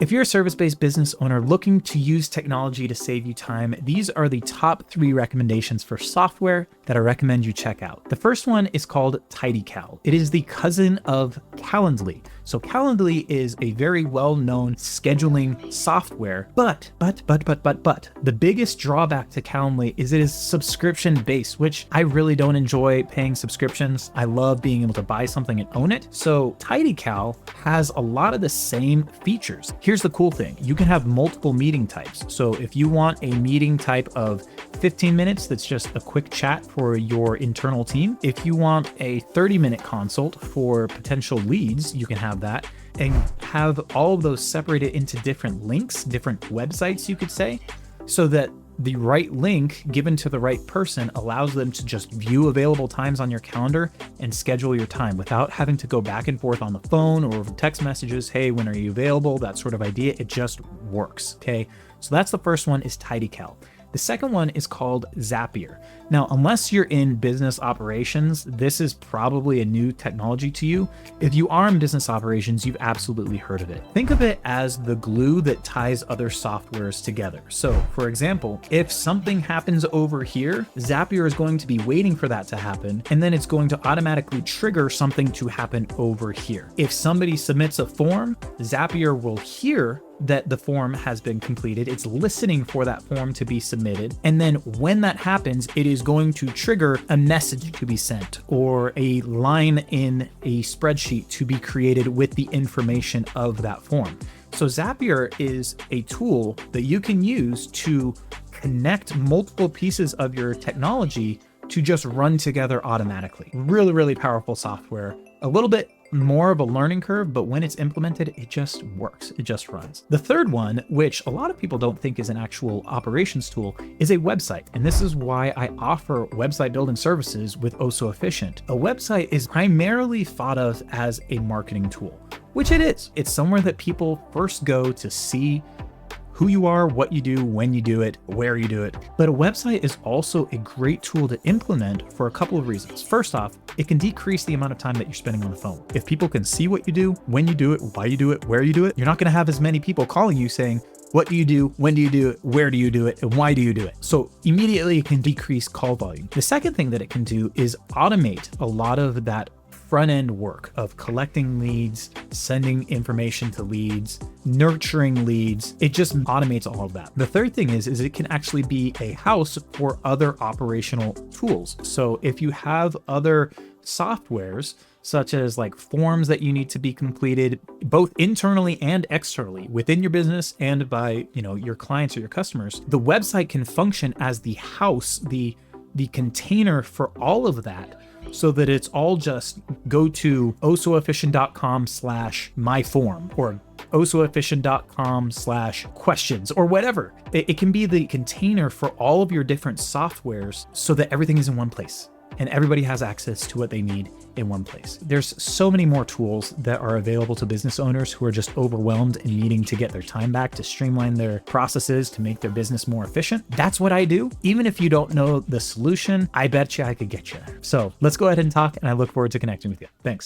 If you're a service-based business owner looking to use technology to save you time, these are the top 3 recommendations for software that I recommend you check out. The first one is called TidyCal. It is the cousin of Calendly. So Calendly is a very well-known scheduling software, but the biggest drawback to Calendly is it is subscription-based, which I really don't enjoy paying subscriptions. I love being able to buy something and own it. So TidyCal has a lot of the same features. Here's the cool thing. You can have multiple meeting types. So if you want a meeting type of 15 minutes, that's just a quick chat for your internal team. If you want a 30-minute consult for potential leads, you can have that and have all of those separated into different links, different websites, you could say, so that the right link given to the right person allows them to just view available times on your calendar and schedule your time without having to go back and forth on the phone or over text messages. Hey, when are you available? That sort of idea. It just works. Okay. So that's the first one, is TidyCal. The second one is called Zapier. Now, unless you're in business operations, this is probably a new technology to you. If you are in business operations, you've absolutely heard of it. Think of it as the glue that ties other softwares together. So for example, if something happens over here, Zapier is going to be waiting for that to happen, and then it's going to automatically trigger something to happen over here. If somebody submits a form, Zapier will hear that the form has been completed. It's listening for that form to be submitted. And then when that happens, it is going to trigger a message to be sent or a line in a spreadsheet to be created with the information of that form. So Zapier is a tool that you can use to connect multiple pieces of your technology to just run together automatically. Really, really powerful software. A little bit more of a learning curve, but when it's implemented, it just works. It just runs. The third one, which a lot of people don't think is an actual operations tool, is a website. And this is why I offer website building services with Oh So Efficient. A website is primarily thought of as a marketing tool, which it is. It's somewhere that people first go to see who you are, what you do, when you do it, where you do it. But a website is also a great tool to implement for a couple of reasons. First off, it can decrease the amount of time that you're spending on the phone. If people can see what you do, when you do it, why you do it, where you do it, you're not gonna have as many people calling you saying, what do you do? When do you do it? Where do you do it? And why do you do it? So immediately it can decrease call volume. The second thing that it can do is automate a lot of that front end work of collecting leads, sending information to leads, nurturing leads. It just automates all of that. The third thing is it can actually be a house for other operational tools. So if you have other softwares, such as like forms that you need to be completed both internally and externally within your business and by, your clients or your customers, the website can function as the house, the container for all of that, so that it's all just go to ohsoefficient.com/myform or ohsoefficient.com/questions or whatever. It can be the container for all of your different softwares so that everything is in one place and everybody has access to what they need in one place. There's so many more tools that are available to business owners who are just overwhelmed and needing to get their time back, to streamline their processes, to make their business more efficient. That's what I do. Even if you don't know the solution, I bet you I could get you there. So let's go ahead and talk, and I look forward to connecting with you. Thanks.